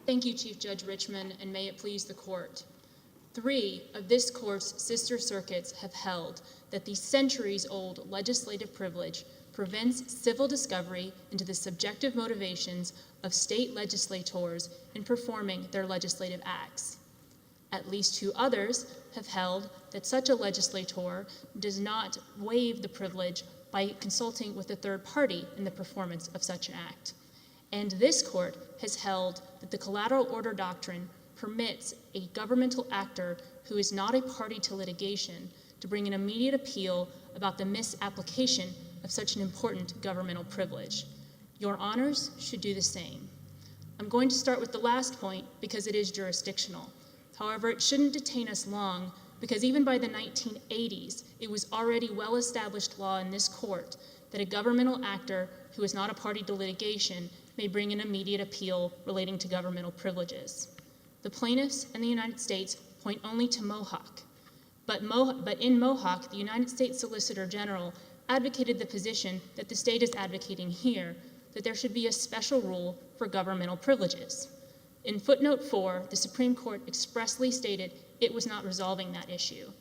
Thank you, Chief Judge Richman, and may it please the court. 3 of this court's sister circuits have held that the centuries-old legislative privilege prevents civil discovery into the subjective motivations of state legislators in performing their legislative acts. At least 2 others have held that such a legislator does not waive the privilege by consulting with a third party in the performance of such an act. And this court has held that the collateral order doctrine permits a governmental actor who is not a party to litigation to bring an immediate appeal about the misapplication of such an important governmental privilege. Your honors should do the same. I'm going to start with the last point because it is jurisdictional. However, it shouldn't detain us long because even by the 1980s, it was already well-established law in this court that a governmental actor who is not a party to litigation may bring an immediate appeal relating to governmental privileges. The plaintiffs in the United States point only to Mohawk, but in Mohawk, the United States Solicitor General advocated the position that the state is advocating here, that there should be a special rule for governmental privileges. In footnote 4, the Supreme Court expressly stated it was not resolving that issue.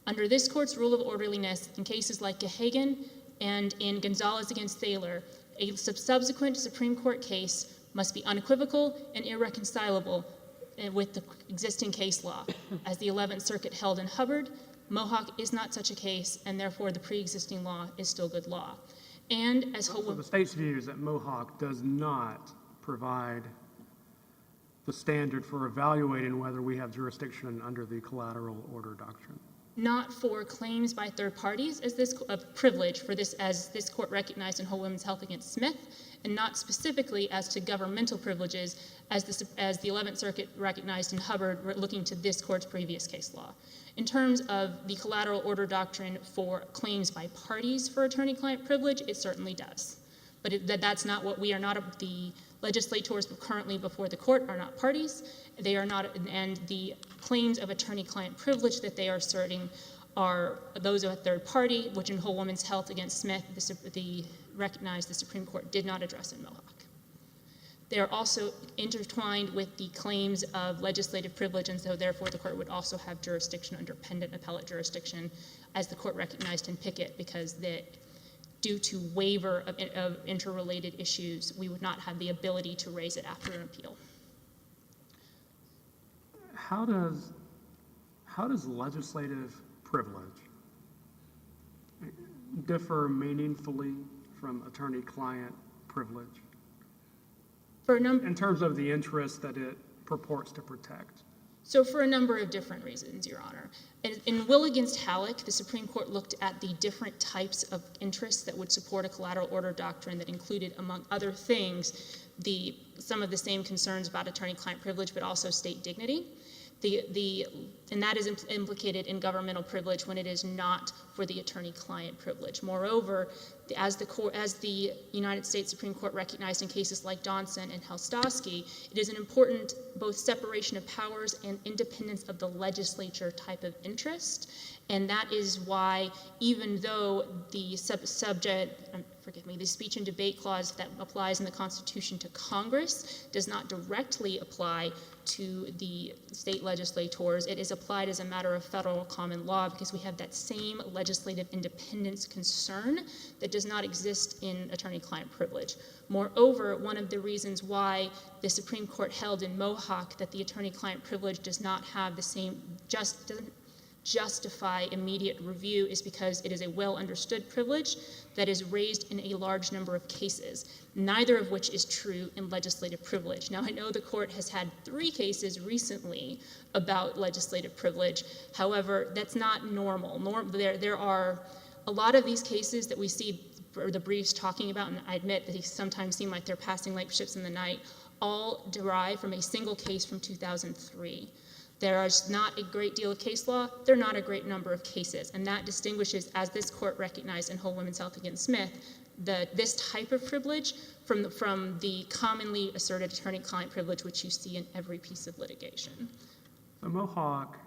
Under this court's rule of orderliness, in cases like Gahagan and in Gonzalez against Thaler, a subsequent Supreme Court case must be unequivocal and irreconcilable with the existing case law. As the 11th Circuit held in Hubbard, Mohawk is not such a case, and therefore the pre-existing law is still good law. And as so the state's view is that Mohawk does not provide the standard for evaluating whether we have jurisdiction under the collateral order doctrine. Not for claims by third parties as this privilege for this, as this court recognized in Whole Women's Health against Smith, and not specifically as to governmental privileges as the 11th Circuit recognized in Hubbard, looking to this court's previous case law. In terms of the collateral order doctrine for claims by parties for attorney-client privilege, it certainly does. But that's not what we are not. The legislators currently before the court are not parties. They are not, and the claims of attorney-client privilege that they are asserting are those of a third party, which in Whole Women's Health against Smith, the Supreme Court did not address in Mohawk. They are also intertwined with the claims of legislative privilege, and so therefore the court would also have jurisdiction under pendant appellate jurisdiction, as the court recognized in Pickett, because due to waiver of interrelated issues, we would not have the ability to raise it after an appeal. How does legislative privilege differ meaningfully from attorney-client privilege in terms of the interest that it purports to protect? So for a number of different reasons, Your Honor. In Will against Halleck, the Supreme Court looked at the different types of interests that would support a collateral order doctrine that included, among other things, some of the same concerns about attorney-client privilege, but also state dignity. And that is implicated in governmental privilege when it is not for the attorney-client privilege. Moreover, as the United States Supreme Court recognized in cases like Johnson and Helstosky, it is an important both separation of powers and independence of the legislature type of interest. And that is why, even though the the speech and debate clause that applies in the Constitution to Congress does not directly apply to the state legislators, it is applied as a matter of federal common law because we have that same legislative independence concern that does not exist in attorney-client privilege. Moreover, one of the reasons why the Supreme Court held in Mohawk that the attorney-client privilege does not have the same, doesn't justify immediate review is because it is a well-understood privilege that is raised in a large number of cases, neither of which is true in legislative privilege. Now, I know the court has had 3 cases recently about legislative privilege. However, that's not normal. There are a lot of these cases that we see the briefs talking about, and I admit that they sometimes seem like they're passing like ships in the night, all derive from a single case from 2003. There is not a great deal of case law. There are not a great number of cases, and that distinguishes, as this court recognized in Whole Women's Health against Smith, this type of privilege from the commonly asserted attorney-client privilege which you see in every piece of litigation. So Mohawk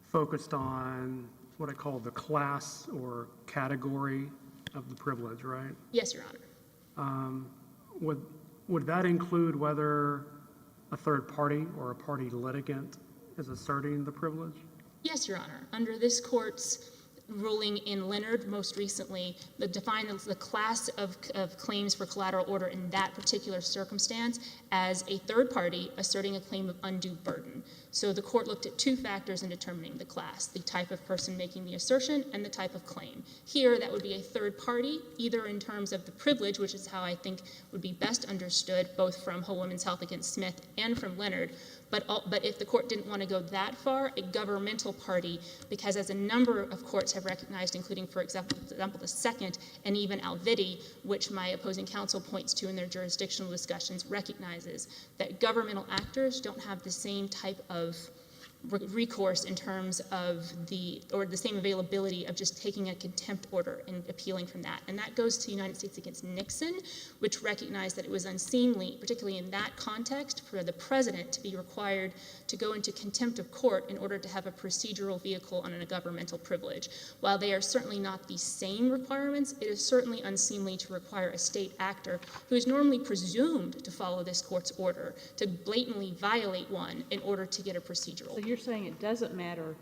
focused on what I call the class or category of the privilege, right? Yes, Your Honor. Would that include whether a third party or a party litigant is asserting the privilege? Yes, Your Honor. Under this court's ruling in Leonard most recently, the class of claims for collateral order in that particular circumstance as a third party asserting a claim of undue burden. So the court looked at two factors in determining the class, the type of person making the assertion and the type of claim. Here, that would be a third party, either in terms of the privilege, which is how I think would be best understood both from Whole Women's Health against Smith and from Leonard, but if the court didn't want to go that far, a governmental party, because as a number of courts have recognized, including, for example, the Second and even Alviti, which my opposing counsel points to in their jurisdictional discussions, recognizes that governmental actors don't have the same type of recourse in terms of the same availability of just taking a contempt order and appealing from that. And that goes to United States against Nixon, which recognized that it was unseemly, particularly in that context, for the president to be required to go into contempt of court in order to have a procedural vehicle on a governmental privilege. While they are certainly not the same requirements, it is certainly unseemly to require a state actor who is normally presumed to follow this court's order to blatantly violate one in order to get a procedural. So you're saying it doesn't matter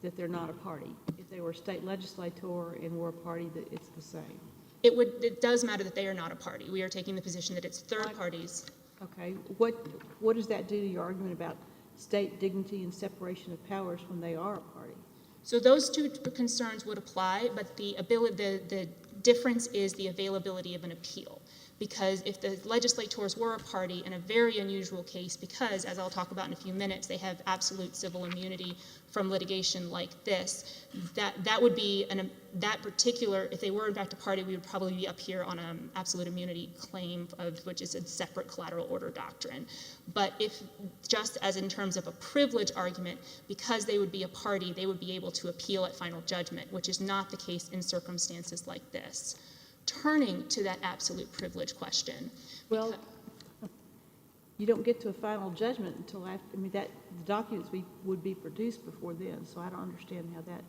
that they're not a party. If they were a state legislator and were a party, that it's the same. It does matter that they are not a party. We are taking the position that it's third parties. Okay. What does that do to your argument about state dignity and separation of powers when they are a party? So those two concerns would apply, but the difference is the availability of an appeal. Because if the legislators were a party in a very unusual case, because, as I'll talk about in a few minutes, they have absolute civil immunity from litigation like this, that would be, that particular, if they were in fact a party, we would probably be up here on an absolute immunity claim, which is a separate collateral order doctrine. But if, just as in terms of a privilege argument, because they would be a party, they would be able to appeal at final judgment, which is not the case in circumstances like this. Turning to that absolute privilege question. Well, you don't get to a final judgment until after, the documents would be produced before then, so I don't understand how that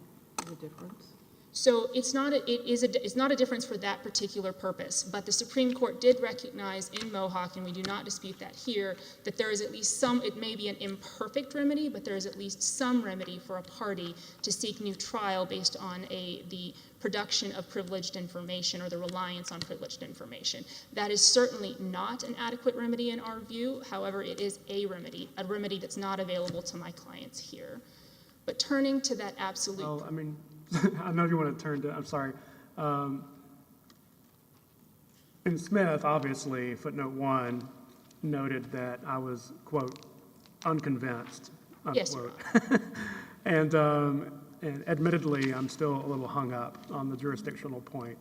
is a difference. So it's not a difference for that particular purpose, but the Supreme Court did recognize in Mohawk, and we do not dispute that here, that there is at least some, it may be an imperfect remedy, but there is at least some remedy for a party to seek new trial based on the production of privileged information or the reliance on privileged information. That is certainly not an adequate remedy in our view. However, it is a remedy that's not available to my clients here. But turning to that absolute... Well, I know you want to turn to, I'm sorry. In Smith, obviously, footnote 1 noted that I was, quote, unconvinced, unquote. Yes, Your Honor. And admittedly, I'm still a little hung up on the jurisdictional point.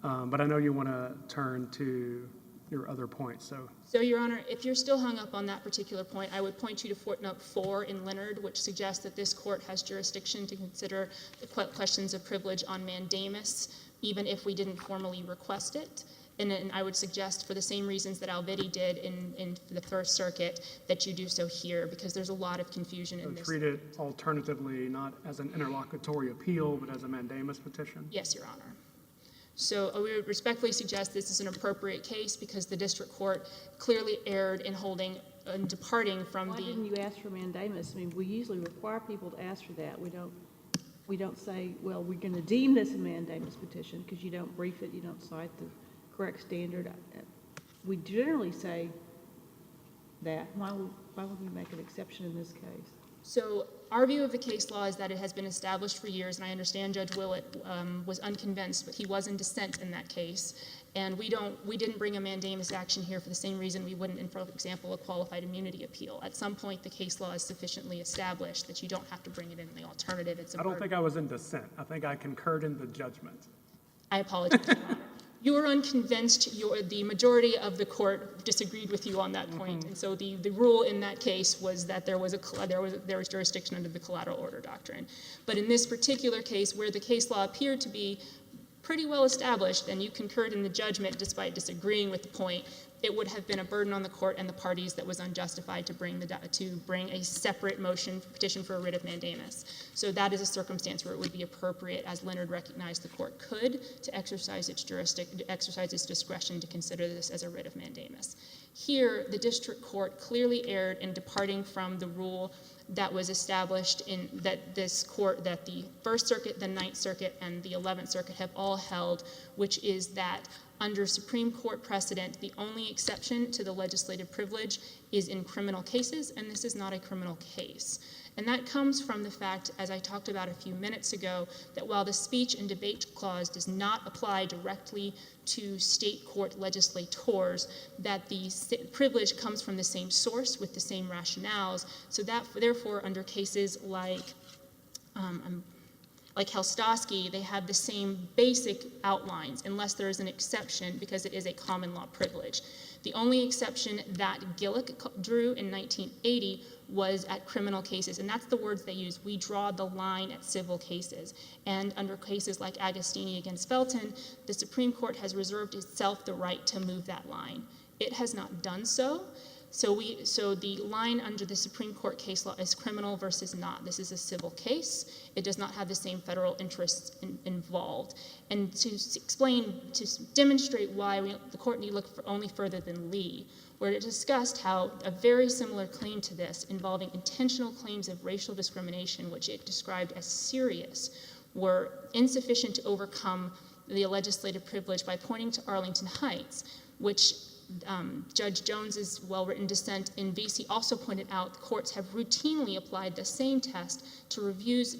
But I know you want to turn to your other points. So, Your Honor, if you're still hung up on that particular point, I would point you to footnote 4 in Leonard, which suggests that this court has jurisdiction to consider the questions of privilege on mandamus, even if we didn't formally request it. And I would suggest, for the same reasons that Alviti did in the First Circuit, that you do so here, because there's a lot of confusion in this. Treat it alternatively, not as an interlocutory appeal, but as a mandamus petition? Yes, Your Honor. So we would respectfully suggest this is an appropriate case because the district court clearly erred in holding and departing from Why didn't you ask for mandamus? We usually require people to ask for that. We don't say, well, we're going to deem this a mandamus petition because you don't brief it, you don't cite the correct standard. We generally say that. Why would we make an exception in this case? So our view of the case law is that it has been established for years, and I understand Judge Willett was unconvinced, but he was in dissent in that case. And we didn't bring a mandamus action here for the same reason we wouldn't in, for example, a qualified immunity appeal. At some point, the case law is sufficiently established that you don't have to bring it in the alternative. I don't think I was in dissent. I think I concurred in the judgment. I apologize, Your Honor. You were unconvinced. The majority of the court disagreed with you on that point, and so the rule in that case was that there was jurisdiction under the collateral order doctrine. But in this particular case, where the case law appeared to be pretty well established, and you concurred in the judgment despite disagreeing with the point, it would have been a burden on the court and the parties that was unjustified to bring a separate petition for a writ of mandamus. So that is a circumstance where it would be appropriate, as Leonard recognized the court could, to exercise its discretion to consider this as a writ of mandamus. Here, the district court clearly erred in departing from the rule that was established in that this court, that the First Circuit, the Ninth Circuit, and the 11th Circuit have all held, which is that under Supreme Court precedent, the only exception to the legislative privilege is in criminal cases, and this is not a criminal case. And that comes from the fact, as I talked about a few minutes ago, that while the speech and debate clause does not apply directly to state court legislators, that the privilege comes from the same source with the same rationales, so that therefore under cases like Helstosky, they have the same basic outlines unless there is an exception because it is a common law privilege. The only exception that Gillick drew in 1980 was at criminal cases, and that's the words they use. We draw the line at civil cases. And under cases like Agostini against Felton, the Supreme Court has reserved itself the right to move that line. It has not done so. So the line under the Supreme Court case law is criminal versus not. This is a civil case. It does not have the same federal interests involved. And to demonstrate why the court need look only further than Lee, where it discussed how a very similar claim to this involving intentional claims of racial discrimination, which it described as serious, were insufficient to overcome the legislative privilege by pointing to Arlington Heights, which Judge Jones's well-written dissent in VC also pointed out courts have routinely applied the same test to refuse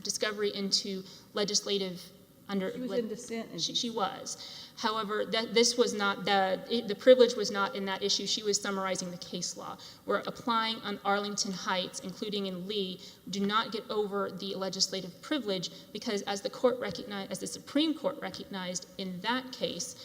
discovery into legislative under. She was in dissent. She was. However, this was not the privilege was not in that issue. She was summarizing the case law. We're applying on Arlington Heights, including in Lee, do not get over the legislative privilege because as the Supreme Court recognized in that case,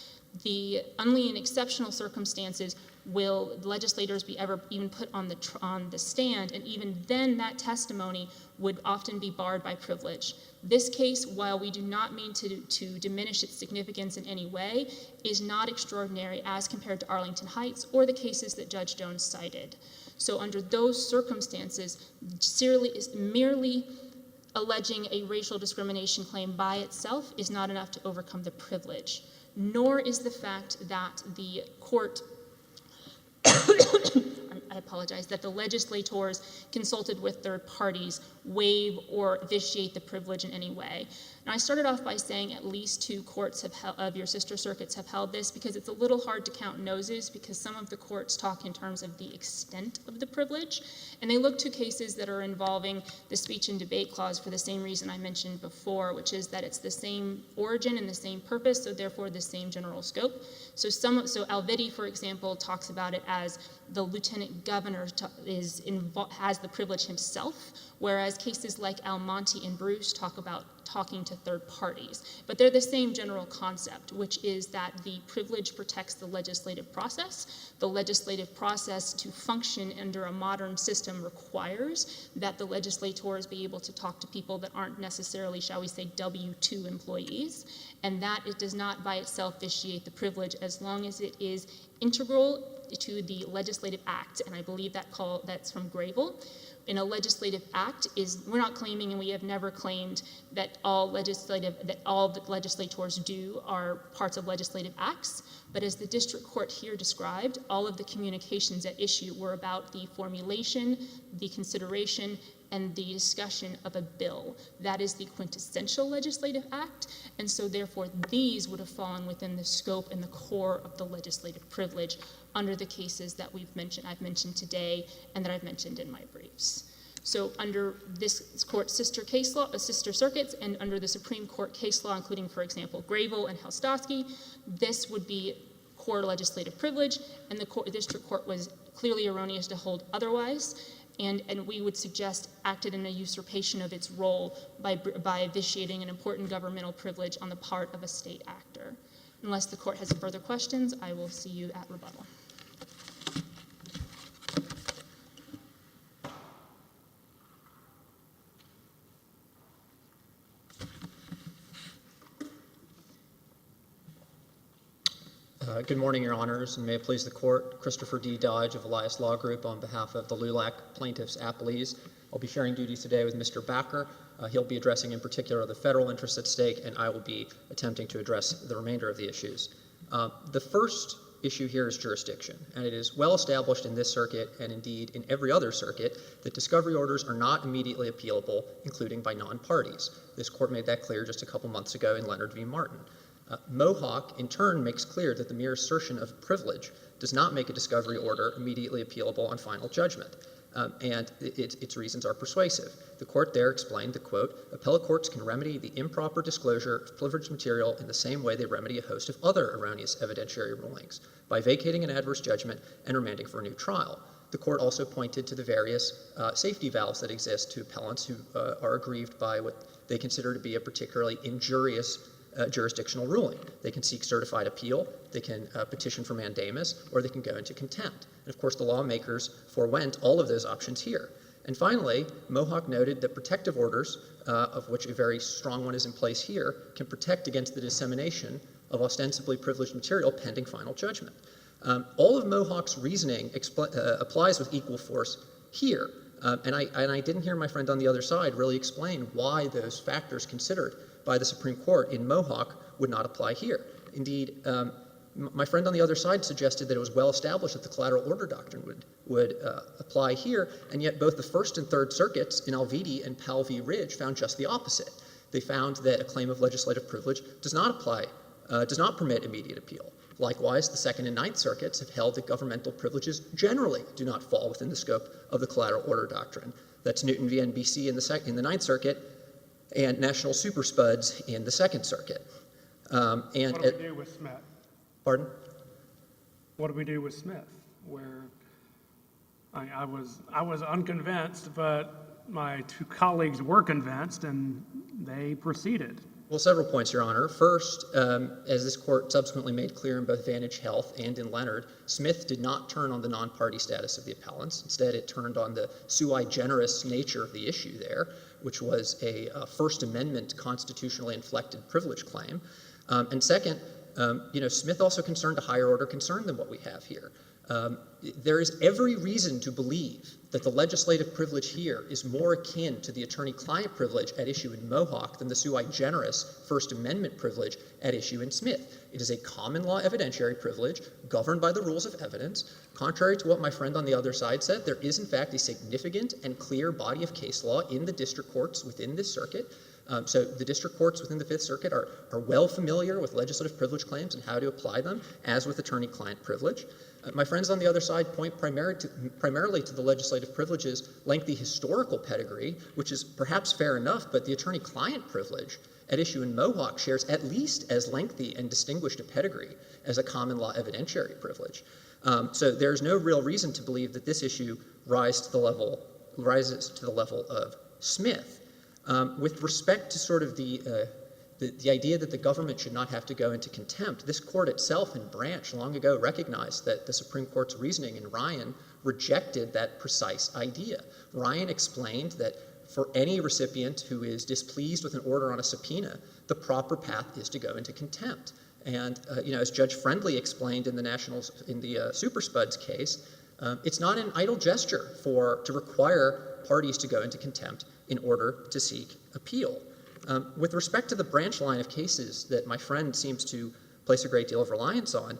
only in exceptional circumstances will legislators be ever even put on the stand, and even then that testimony would often be barred by privilege. This case, while we do not mean to diminish its significance in any way, is not extraordinary as compared to Arlington Heights or the cases that Judge Jones cited. So under those circumstances, merely alleging a racial discrimination claim by itself is not enough to overcome the privilege, nor is the fact that the court I apologize, that the legislators consulted with third parties waive or vitiate the privilege in any way. Now, I started off by saying at least 2 courts of your sister circuits have held this because it's a little hard to count noses because some of the courts talk in terms of the extent of the privilege, and they look to cases that are involving the speech and debate clause for the same reason I mentioned before, which is that it's the same origin and the same purpose, so therefore the same general scope. So Alviti, for example, talks about it as the lieutenant governor has the privilege himself, whereas cases like Almonte and Bruce talk about talking to third parties. But they're the same general concept, which is that the privilege protects the legislative process. The legislative process to function under a modern system requires that the legislators be able to talk to people that aren't necessarily, shall we say, W-2 employees, and that it does not by itself vitiate the privilege as long as it is integral to the legislative act, and I believe that's from Gravel. In a legislative act we're not claiming, and we have never claimed, that all the legislators do are parts of legislative acts, but as the district court here described, all of the communications at issue were about the formulation, the consideration, and the discussion of a bill. That is the quintessential legislative act, and so therefore these would have fallen within the scope and the core of the legislative privilege under the cases that I've mentioned today and that I've mentioned in my briefs. So under this court's sister circuits, and under the Supreme Court case law, including, for example, Gravel and Helstosky, this would be core legislative privilege, and the district court was clearly erroneous to hold otherwise, and we would suggest acted in a usurpation of its role by vitiating an important governmental privilege on the part of a state actor. Unless the court has further questions, I will see you at rebuttal. Good morning, Your Honors, and may it please the Court. Christopher D. Dodge of Elias Law Group on behalf of the LULAC plaintiffs' appellees. I'll be sharing duties today with Mr. Backer. He'll be addressing in particular the federal interests at stake, and I will be attempting to address the remainder of the issues. The first issue here is jurisdiction, and it is well established in this circuit and indeed in every other circuit that discovery orders are not immediately appealable, including by non-parties. This court made that clear just a couple months ago in Leonard v. Martin. Mohawk, in turn, makes clear that the mere assertion of privilege does not make a discovery order immediately appealable on final judgment, and its reasons are persuasive. The court there explained that, quote, appellate courts can remedy the improper disclosure of privileged material in the same way they remedy a host of other erroneous evidentiary rulings, by vacating an adverse judgment and remanding for a new trial. The court also pointed to the various safety valves that exist to appellants who are aggrieved by what they consider to be a particularly injurious jurisdictional ruling. They can seek certified appeal, they can petition for mandamus, or they can go into contempt. And of course, the lawmakers forewent all of those options here. And finally, Mohawk noted that protective orders, of which a very strong one is in place here, can protect against the dissemination of ostensibly privileged material pending final judgment. All of Mohawk's reasoning applies with equal force here. And I didn't hear my friend on the other side really explain why those factors considered by the Supreme Court in Mohawk would not apply here. Indeed, my friend on the other side suggested that it was well established that the collateral order doctrine would apply here, and yet both the First and Third Circuits in Alviti and Powell v. Ridge found just the opposite. They found that a claim of legislative privilege does not permit immediate appeal. Likewise, the Second and Ninth Circuits have held that governmental privileges generally do not fall within the scope of the collateral order doctrine. That's Newton v. NBC in the Ninth Circuit, and National Super Spuds in the Second Circuit. What do we do with Smith? Pardon? What do we do with Smith? Where I was unconvinced, but my two colleagues were convinced, and they proceeded. Well, several points, Your Honor. First, as this court subsequently made clear in both Vantage Health and in Leonard, Smith did not turn on the non-party status of the appellants. Instead, it turned on the sui generis nature of the issue there, which was a First Amendment constitutionally inflected privilege claim. And second, Smith also concerned a higher order concern than what we have here. There is every reason to believe that the legislative privilege here is more akin to the attorney-client privilege at issue in Mohawk than the sui generis First Amendment privilege at issue in Smith. It is a common law evidentiary privilege governed by the rules of evidence. Contrary to what my friend on the other side said, there is in fact a significant and clear body of case law in the district courts within this circuit. So the district courts within the Fifth Circuit are well familiar with legislative privilege claims and how to apply them, as with attorney-client privilege. My friends on the other side point primarily to the legislative privilege's lengthy historical pedigree, which is perhaps fair enough, but the attorney-client privilege at issue in Mohawk shares at least as lengthy and distinguished a pedigree as a common law evidentiary privilege. So there's no real reason to believe that this issue rises to the level of Smith. With respect to sort of the idea that the government should not have to go into contempt, this court itself in Branch long ago recognized that the Supreme Court's reasoning in Ryan rejected that precise idea. Ryan explained that for any recipient who is displeased with an order on a subpoena, the proper path is to go into contempt. And as Judge Friendly explained in the Super Spuds case, it's not an idle gesture to require parties to go into contempt in order to seek appeal. With respect to the Branch line of cases that my friend seems to place a great deal of reliance on,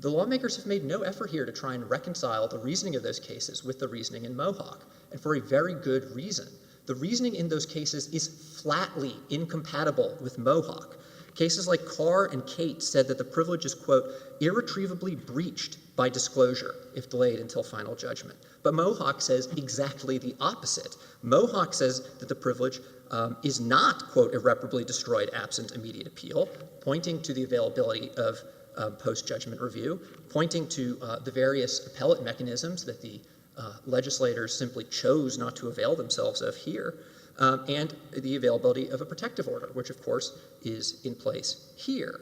the lawmakers have made no effort here to try and reconcile the reasoning of those cases with the reasoning in Mohawk, and for a very good reason. The reasoning in those cases is flatly incompatible with Mohawk. Cases like Carr and Cates said that the privilege is, quote, irretrievably breached by disclosure if delayed until final judgment. But Mohawk says exactly the opposite. Mohawk says that the privilege is not, quote, irreparably destroyed absent immediate appeal, pointing to the availability of post-judgment review, pointing to the various appellate mechanisms that the legislators simply chose not to avail themselves of here, and the availability of a protective order, which of course is in place here.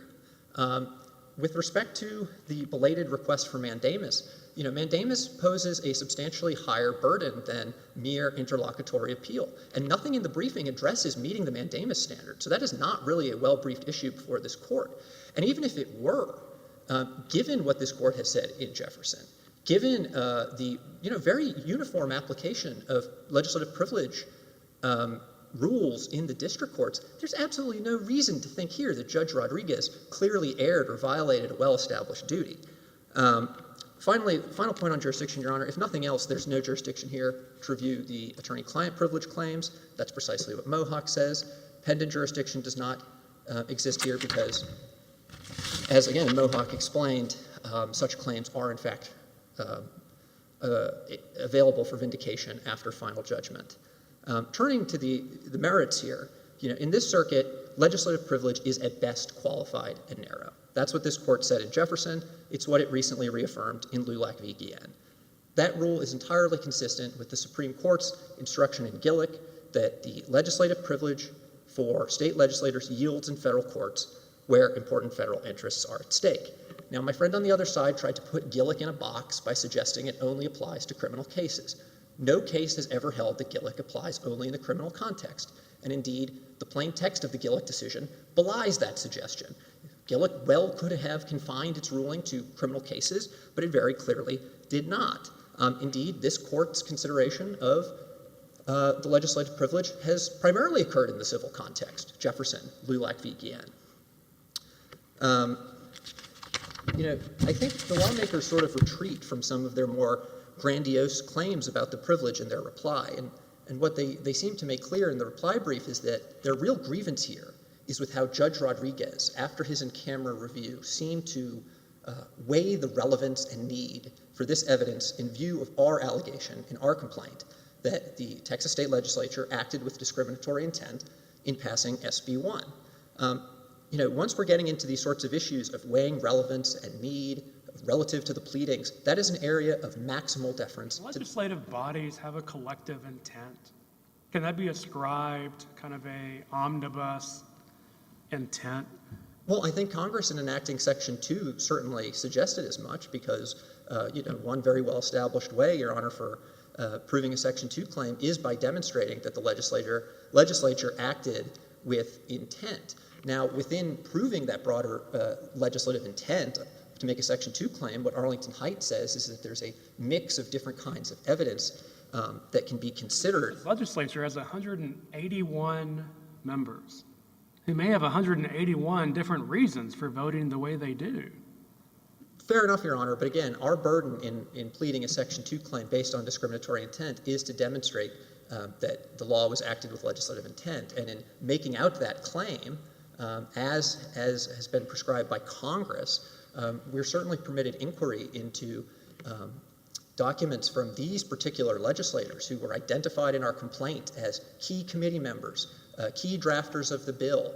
With respect to the belated request for mandamus, mandamus poses a substantially higher burden than mere interlocutory appeal, and nothing in the briefing addresses meeting the mandamus standard, so that is not really a well-briefed issue before this court. And even if it were, given what this court has said in Jefferson, given the very uniform application of legislative privilege rules in the district courts, there's absolutely no reason to think here that Judge Rodriguez clearly erred or violated a well-established duty. Finally, final point on jurisdiction, Your Honor. If nothing else, there's no jurisdiction here to review the attorney-client privilege claims. That's precisely what Mohawk says. Pendant jurisdiction does not exist here because, as again Mohawk explained, such claims are in fact available for vindication after final judgment. Turning to the merits here, in this circuit, legislative privilege is at best qualified and narrow. That's what this court said in Jefferson. It's what it recently reaffirmed in LULAC v. Guillen. That rule is entirely consistent with the Supreme Court's instruction in Gillick that the legislative privilege for state legislators yields in federal courts where important federal interests are at stake. Now, my friend on the other side tried to put Gillick in a box by suggesting it only applies to criminal cases. No case has ever held that Gillick applies only in the criminal context. And indeed, the plain text of the Gillick decision belies that suggestion. Gillick well could have confined its ruling to criminal cases, but it very clearly did not. Indeed, this court's consideration of the legislative privilege has primarily occurred in the civil context, Jefferson, LULAC v. Guillen. I think the lawmakers sort of retreat from some of their more grandiose claims about the privilege in their reply. And what they seem to make clear in the reply brief is that their real grievance here is with how Judge Rodriguez, after his in-camera review, seemed to weigh the relevance and need for this evidence in view of our allegation in our complaint that the Texas State Legislature acted with discriminatory intent in passing SB 1. Once we're getting into these sorts of issues of weighing relevance and need relative to the pleadings, that is an area of maximal deference. Legislative bodies have a collective intent. Can that be ascribed kind of a omnibus intent? Well, I think Congress in enacting Section 2 certainly suggested as much because, one very well-established way, Your Honor, for proving a Section 2 claim is by demonstrating that the legislature acted with intent. Now, within proving that broader legislative intent to make a Section 2 claim, what Arlington Heights says is that there's a mix of different kinds of evidence that can be considered. The legislature has 181 members who may have 181 different reasons for voting the way they do. Fair enough, Your Honor, but again, our burden in pleading a Section 2 claim based on discriminatory intent is to demonstrate that the law was acted with legislative intent. And in making out that claim, as has been prescribed by Congress, we're certainly permitted inquiry into documents from these particular legislators who were identified in our complaint as key committee members, key drafters of the bill,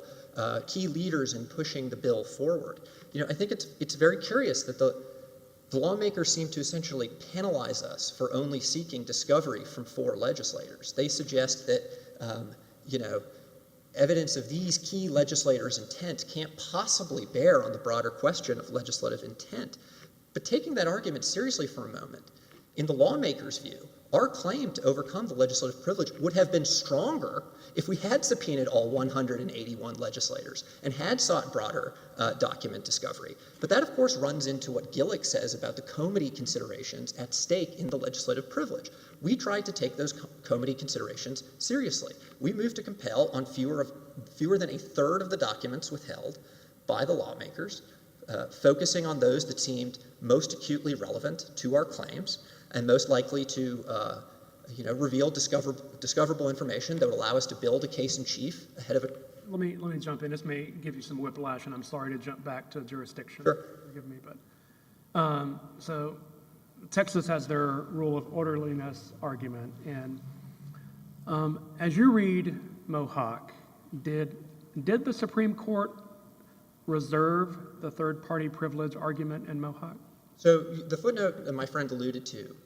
key leaders in pushing the bill forward. I think it's very curious that the lawmakers seem to essentially penalize us for only seeking discovery from 4 legislators. They suggest that, evidence of these key legislators' intent can't possibly bear on the broader question of legislative intent. But taking that argument seriously for a moment, in the lawmakers' view, our claim to overcome the legislative privilege would have been stronger if we had subpoenaed all 181 legislators and had sought broader document discovery. But that, of course, runs into what Gillick says about the comity considerations at stake in the legislative privilege. We tried to take those comity considerations seriously. We moved to compel on fewer than a third of the documents withheld by the lawmakers, focusing on those that seemed most acutely relevant to our claims and most likely to reveal discoverable information that would allow us to build a case in chief ahead of it. Let me jump in. This may give you some whiplash, and I'm sorry to jump back to jurisdiction. Sure. Forgive me, but so Texas has their rule of orderliness argument, and as you read Mohawk, did the Supreme Court reserve the third-party privilege argument in Mohawk? So the footnote that my friend alluded to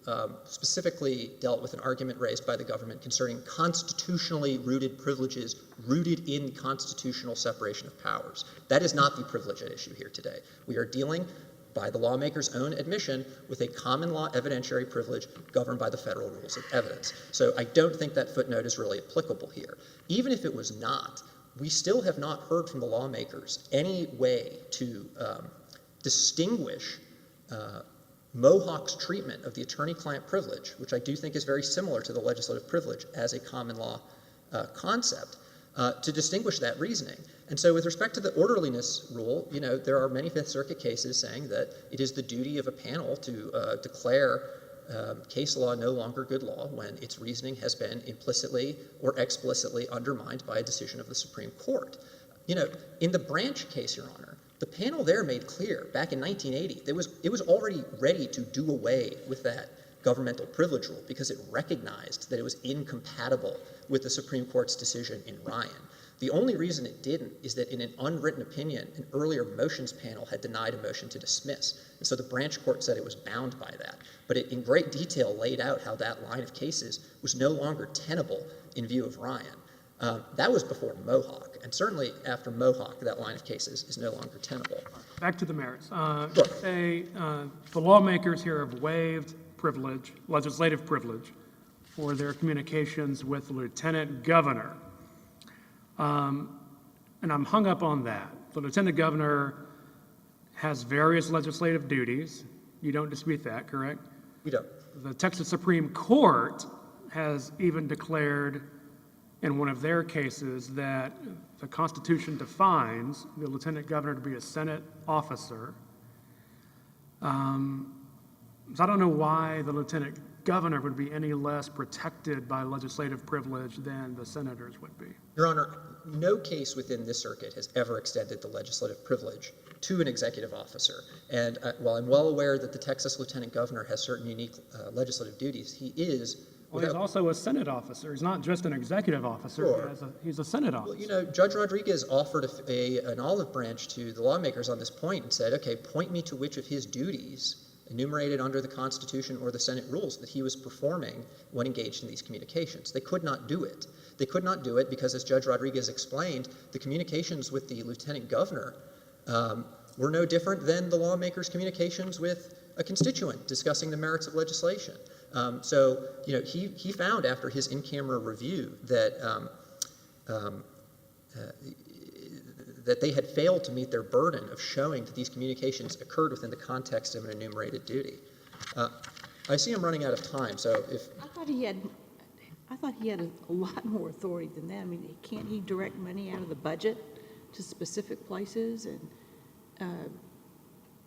specifically dealt with an argument raised by the government concerning constitutionally rooted privileges rooted in constitutional separation of powers. That is not the privilege at issue here today. We are dealing, by the lawmaker's own admission, with a common law evidentiary privilege governed by the federal rules of evidence. So I don't think that footnote is really applicable here. Even if it was not, we still have not heard from the lawmakers any way to distinguish Mohawk's treatment of the attorney-client privilege, which I do think is very similar to the legislative privilege, as a common law concept to distinguish that reasoning. And so with respect to the orderliness rule, there are many Fifth Circuit cases saying that it is the duty of a panel to declare case law no longer good law when its reasoning has been implicitly or explicitly undermined by a decision of the Supreme Court. In the Branch case, Your Honor, the panel there made clear back in 1980 it was already ready to do away with that governmental privilege rule because it recognized that it was incompatible with the Supreme Court's decision in Ryan. The only reason it didn't is that in an unwritten opinion, an earlier motions panel had denied a motion to dismiss. And so the Branch court said it was bound by that. But it in great detail laid out how that line of cases was no longer tenable in view of Ryan. That was before Mohawk. And certainly after Mohawk, that line of cases is no longer tenable. Back to the merits. Sure. The lawmakers here have waived privilege, legislative privilege, for their communications with the lieutenant governor. And I'm hung up on that. The lieutenant governor has various legislative duties. You don't dispute that, correct? We don't. The Texas Supreme Court has even declared in one of their cases that the Constitution defines the lieutenant governor to be a Senate officer. So I don't know why the lieutenant governor would be any less protected by legislative privilege than the senators would be. Your Honor, no case within this circuit has ever extended the legislative privilege to an executive officer. And while I'm well aware that the Texas lieutenant governor has certain unique legislative duties, he is... Well, he's also a Senate officer. He's not just an executive officer. Sure. He's a Senate officer. Well, Judge Rodriguez offered an olive branch to the lawmakers on this point and said, okay, point me to which of his duties enumerated under the Constitution or the Senate rules that he was performing when engaged in these communications. They could not do it. They could not do it because, as Judge Rodriguez explained, the communications with the lieutenant governor were no different than the lawmakers' communications with a constituent discussing the merits of legislation. So he found after his in-camera review that that they had failed to meet their burden of showing that these communications occurred within the context of an enumerated duty. I see I'm running out of time, so if... I thought he had a lot more authority than that. I mean, can't he direct money out of the budget to specific places? And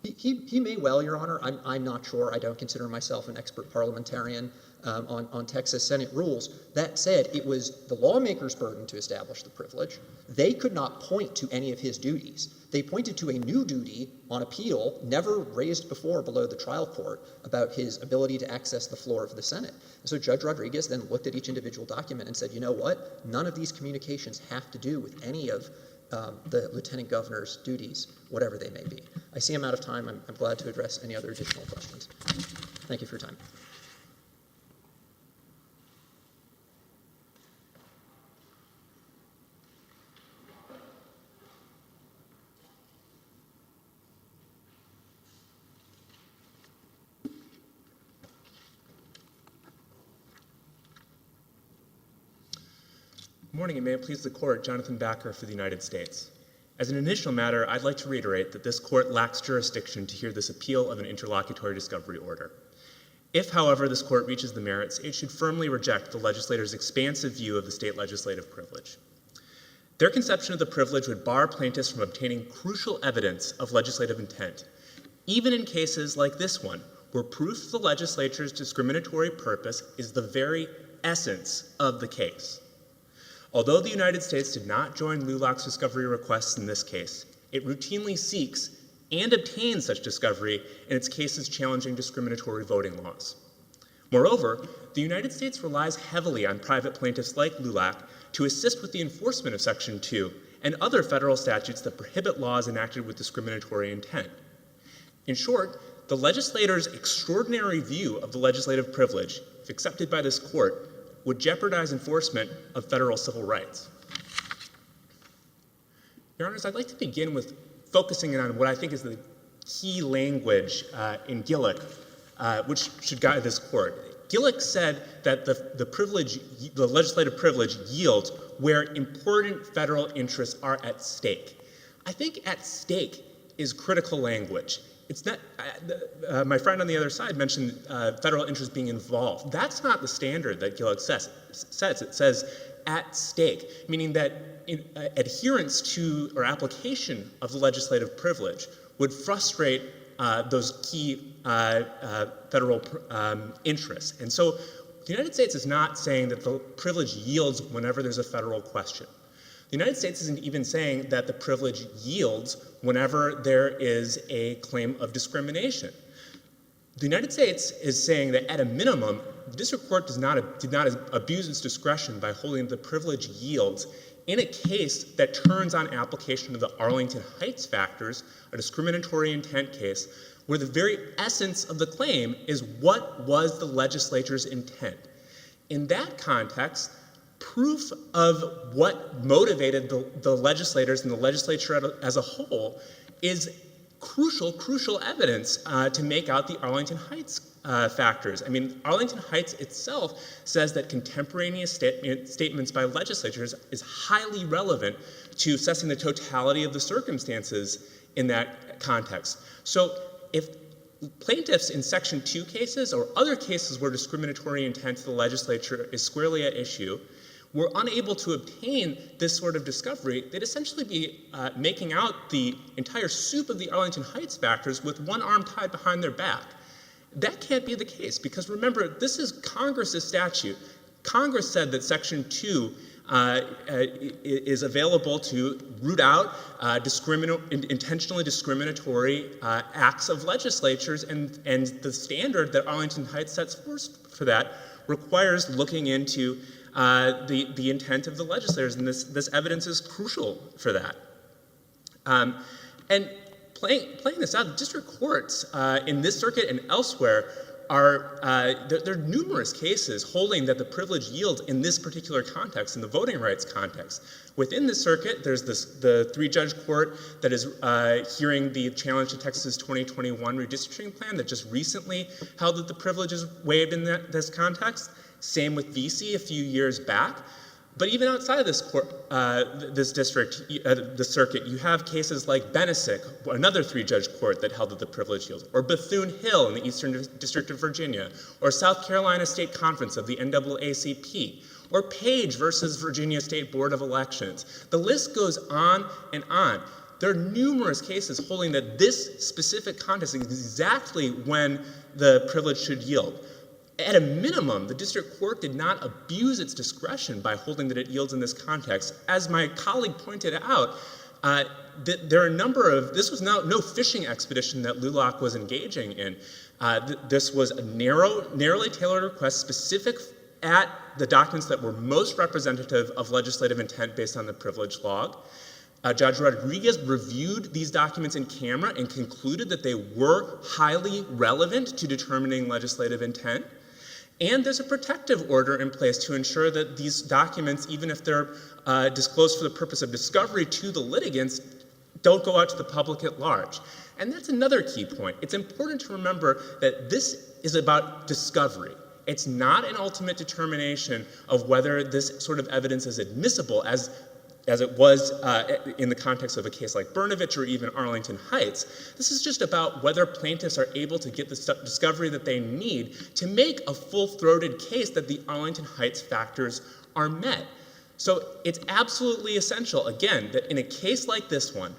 He may well, Your Honor. I'm not sure. I don't consider myself an expert parliamentarian on Texas Senate rules. That said, it was the lawmakers' burden to establish the privilege. They could not point to any of his duties. They pointed to a new duty on appeal, never raised before below the trial court, about his ability to access the floor of the Senate. And so Judge Rodriguez then looked at each individual document and said, you know what? None of these communications have to do with any of the lieutenant governor's duties, whatever they may be. I see I'm out of time. I'm glad to address any other additional questions. Thank you for your time. Good morning, and may it please the Court, Jonathan Backer for the United States. As an initial matter, I'd like to reiterate that this Court lacks jurisdiction to hear this appeal of an interlocutory discovery order. If, however, this Court reaches the merits, it should firmly reject the legislator's expansive view of the state legislative privilege. Their conception of the privilege would bar plaintiffs from obtaining crucial evidence of legislative intent, even in cases like this one, where proof of the legislature's discriminatory purpose is the very essence of the case. Although the United States did not join LULAC's discovery requests in this case, it routinely seeks and obtains such discovery in its cases challenging discriminatory voting laws. Moreover, the United States relies heavily on private plaintiffs like LULAC to assist with the enforcement of Section 2 and other federal statutes that prohibit laws enacted with discriminatory intent. In short, the legislator's extraordinary view of the legislative privilege, if accepted by this Court, would jeopardize enforcement of federal civil rights. Your Honors, I'd like to begin with focusing in on what I think is the key language in Willett, which should guide this Court. Willett said that the legislative privilege yields where important federal interests are at stake. I think at stake is critical language. It's not, my friend on the other side mentioned federal interest being involved. That's not the standard that Willett sets. It says at stake, meaning that adherence to or application of the legislative privilege would frustrate those key federal interests. And so the United States is not saying that the privilege yields whenever there's a federal question. The United States isn't even saying that the privilege yields whenever there is a claim of discrimination. The United States is saying that at a minimum, the district court did not abuse its discretion by holding the privilege yields in a case that turns on application of the Arlington Heights factors, a discriminatory intent case, where the very essence of the claim is what was the legislature's intent. In that context, proof of what motivated the legislators and the legislature as a whole is crucial evidence to make out the Arlington Heights factors. I mean, Arlington Heights itself says that contemporaneous statements by legislatures is highly relevant to assessing the totality of the circumstances in that context. So if plaintiffs in Section 2 cases or other cases where discriminatory intent to the legislature is squarely at issue were unable to obtain this sort of discovery, they'd essentially be making out the entire soup of the Arlington Heights factors with one arm tied behind their back. That can't be the case because remember, this is Congress's statute. Congress said that Section 2 is available to root out intentionally discriminatory acts of legislatures, and the standard that Arlington Heights sets forth for that requires looking into the intent of the legislators, and this evidence is crucial for that. And playing this out, the district courts in this circuit and elsewhere there are numerous cases holding that the privilege yields in this particular context, in the voting rights context. Within the circuit, there's the three-judge court that is hearing the challenge to Texas 2021 redistricting plan that just recently held that the privilege is waived in this context. Same with VC a few years back. But even outside of this court, this district, the circuit, you have cases like Benesick, another three-judge court that held that the privilege yields, or Bethune-Hill in the Eastern District of Virginia, or South Carolina State Conference of the NAACP, or Page versus Virginia State Board of Elections. The list goes on and on. There are numerous cases holding that this specific context is exactly when the privilege should yield. At a minimum, the district court did not abuse its discretion by holding that it yields in this context. As my colleague pointed out, there are a number of, this was no fishing expedition that LULAC was engaging in. This was a narrowly tailored request specific at the documents that were most representative of legislative intent based on the privilege log. Judge Rodriguez reviewed these documents in camera and concluded that they were highly relevant to determining legislative intent. And there's a protective order in place to ensure that these documents, even if they're disclosed for the purpose of discovery to the litigants, don't go out to the public at large. And that's another key point. It's important to remember that this is about discovery. It's not an ultimate determination of whether this sort of evidence is admissible as it was in the context of a case like Brnovich or even Arlington Heights. This is just about whether plaintiffs are able to get the discovery that they need to make a full-throated case that the Arlington Heights factors are met. So it's absolutely essential, again, that in a case like this one,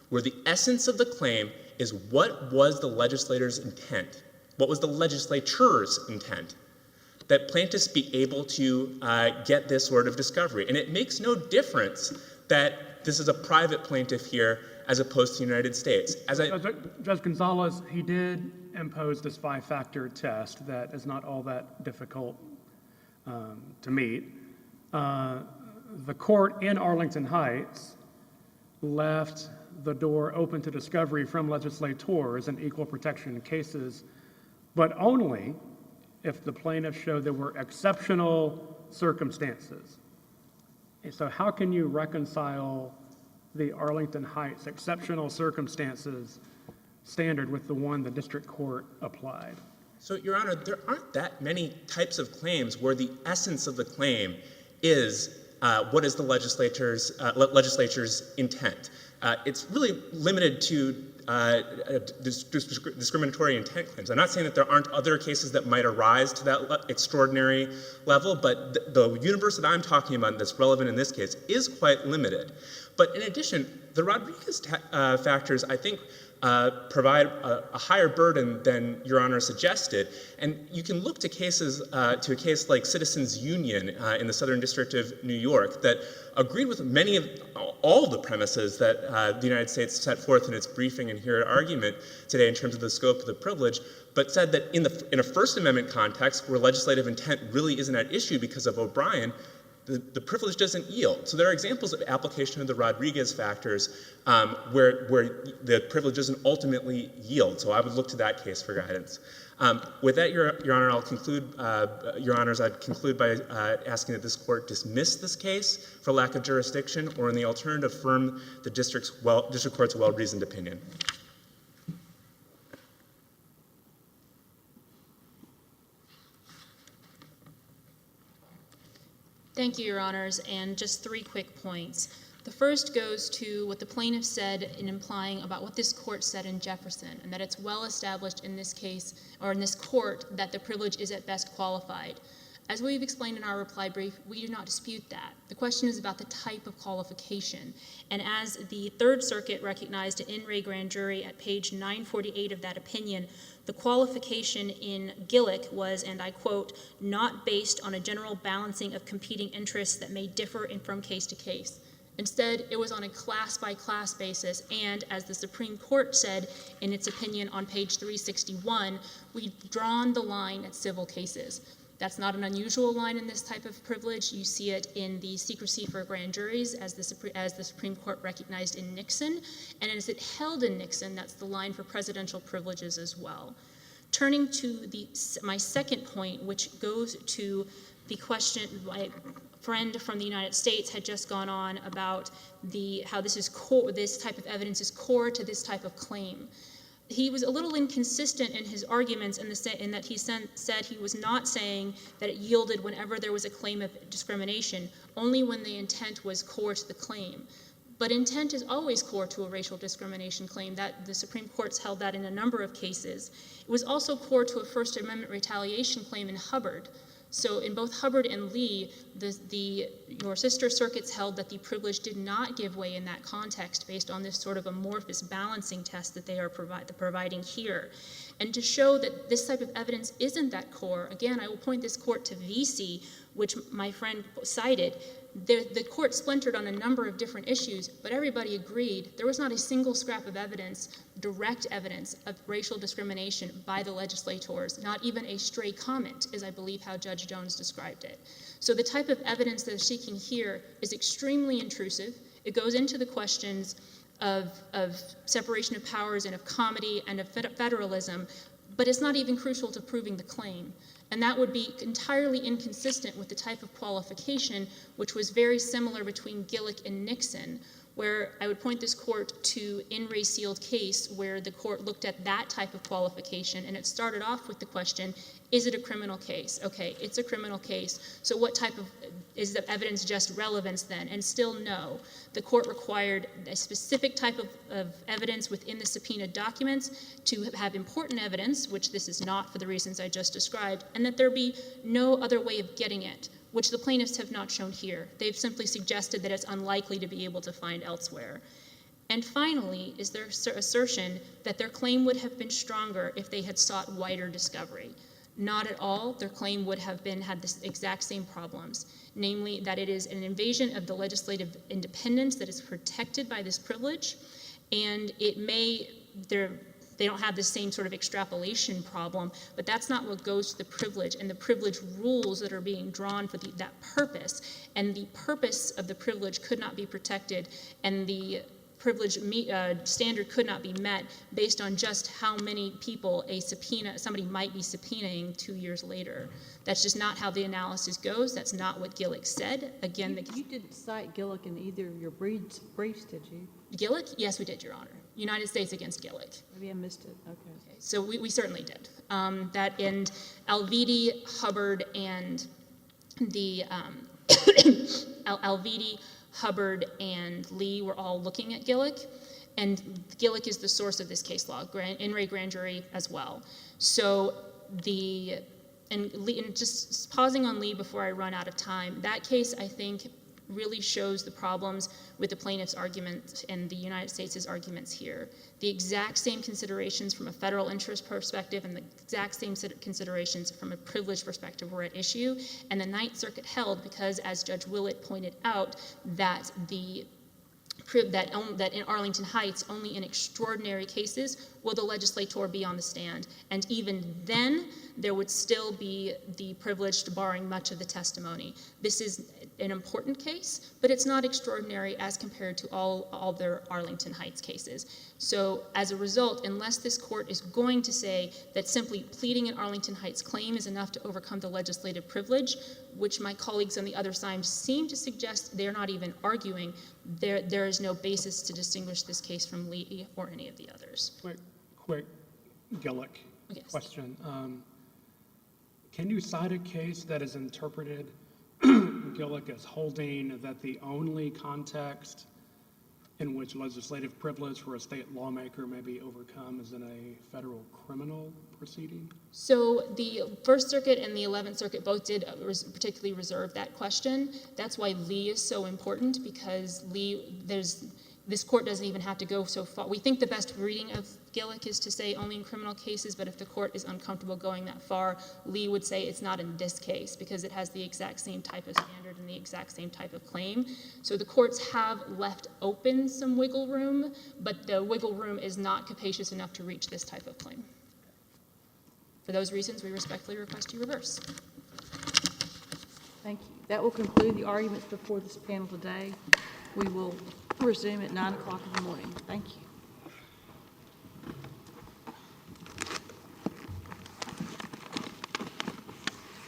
where the essence of the claim is what was the legislator's intent, what was the legislature's intent, that plaintiffs be able to get this sort of discovery. And it makes no difference that this is a private plaintiff here as opposed to the United States. Judge Gonzalez, he did impose this 5-factor test that is not all that difficult to meet. The court in Arlington Heights left the door open to discovery from legislators in equal protection cases, but only if the plaintiff showed there were exceptional circumstances. And so how can you reconcile the Arlington Heights exceptional circumstances standard with the one the district court applied? So, Your Honor, there aren't that many types of claims where the essence of the claim is what is the legislature's intent. it's really limited to discriminatory intent claims. I'm not saying that there aren't other cases that might arise to that extraordinary level, but the universe that I'm talking about that's relevant in this case is quite limited. But in addition, the Rodriguez factors, I think, provide a higher burden than Your Honor suggested. And you can look to cases, to a case like Citizens Union in the Southern District of New York that agreed with many of all the premises that the United States set forth in its briefing and here argument today in terms of the scope of the privilege, but said that in a First Amendment context where legislative intent really isn't at issue because of O'Brien, the privilege doesn't yield. So there are examples of application of the Rodriguez factors where the privilege doesn't ultimately yield. So I would look to that case for guidance. With that, Your Honor, I'll conclude, Your Honors, I'd conclude by asking that this court dismiss this case for lack of jurisdiction, or in the alternative, affirm the district court's well-reasoned opinion. Thank you, Your Honors, and just 3 quick points. The first goes to what the plaintiff said in implying about what this court said in Jefferson, and that it's well established in this case, or in this court, that the privilege is at best qualified. As we've explained in our reply brief, we do not dispute that. The question is about the type of qualification. And as the Third Circuit recognized in Ray Grand Jury at page 948 of that opinion, the qualification in Gillick was, and I quote, not based on a general balancing of competing interests that may differ from case to case. Instead, it was on a class-by-class basis, and as the Supreme Court said in its opinion on page 361, we've drawn the line at civil cases. That's not an unusual line in this type of privilege. You see it in the secrecy for grand juries as the Supreme Court recognized in Nixon, and as it held in Nixon, that's the line for presidential privileges as well. Turning to my second point, which goes to the question my friend from the United States had just gone on about how this type of evidence is core to this type of claim. He was a little inconsistent in his arguments in that he said he was not saying that it yielded whenever there was a claim of discrimination, only when the intent was core to the claim. But intent is always core to a racial discrimination claim. That the Supreme Court's held that in a number of cases. It was also core to a First Amendment retaliation claim in Hubbard. So in both Hubbard and Lee, your sister circuits held that the privilege did not give way in that context based on this sort of amorphous balancing test that they are providing here. And to show that this type of evidence isn't that core, again, I will point this court to VC, which my friend cited. The court splintered on a number of different issues, but everybody agreed there was not a single scrap of evidence, direct evidence of racial discrimination by the legislators, not even a stray comment, is I believe how Judge Jones described it. So the type of evidence that is seeking here is extremely intrusive. It goes into the questions of separation of powers and of comity and of federalism, but it's not even crucial to proving the claim. And that would be entirely inconsistent with the type of qualification which was very similar between Gillick and Nixon, where I would point this court to In re Sealed case where the court looked at that type of qualification, and it started off with the question, is it a criminal case? Okay, it's a criminal case, so what type of, is the evidence just relevance then? And still no. The court required a specific type of evidence within the subpoenaed documents to have important evidence, which this is not for the reasons I just described, and that there be no other way of getting it, which the plaintiffs have not shown here. They've simply suggested that it's unlikely to be able to find elsewhere. And finally, is their assertion that their claim would have been stronger if they had sought wider discovery. Not at all. Their claim would have had the exact same problems, namely that it is an invasion of the legislative independence that is protected by this privilege, and they don't have the same sort of extrapolation problem, but that's not what goes to the privilege and the privilege rules that are being drawn for that purpose. And the purpose of the privilege could not be protected, and the privilege standard could not be met based on just how many people somebody might be subpoenaing 2 years later. That's just not how the analysis goes. That's not what Gillick said. Again, you didn't cite Gillick in either of your briefs, did you? Gillick? Yes, we did, Your Honor. United States against Gillick. Maybe I missed it. Okay. So we certainly did. That in Alvidi, Hubbard, and the Alvidi, Hubbard and Lee were all looking at Gillick, and Gillick is the source of this case law, in re grand jury as well. So and just pausing on Lee before I run out of time, that case, I think, really shows the problems with the plaintiff's argument and the United States' arguments here. The exact same considerations from a federal interest perspective and the exact same considerations from a privilege perspective were at issue, and the Ninth Circuit held because, as Judge Willett pointed out, that in Arlington Heights, only in extraordinary cases will the legislator be on the stand. And even then, there would still be the privileged barring much of the testimony. This is an important case, but it's not extraordinary as compared to all other Arlington Heights cases. So as a result, unless this court is going to say that simply pleading an Arlington Heights claim is enough to overcome the legislative privilege, which my colleagues on the other side seem to suggest they're not even arguing, there is no basis to distinguish this case from Lee or any of the others. Quick Gillick Yes. question. Can you cite a case that has interpreted Gillick as holding that the only context in which legislative privilege for a state lawmaker may be overcome is in a federal criminal proceeding? So the First Circuit and the 11th Circuit both did particularly reserve that question. That's why Lee is so important, because this court doesn't even have to go so far. We think the best reading of Gillick is to say only in criminal cases, but if the court is uncomfortable going that far, Lee would say it's not in this case because it has the exact same type of standard and the exact same type of claim. So the courts have left open some wiggle room, but the wiggle room is not capacious enough to reach this type of claim. For those reasons, we respectfully request you reverse. Thank you. That will conclude the arguments before this panel today. We will resume at 9 o'clock in the morning. Thank you.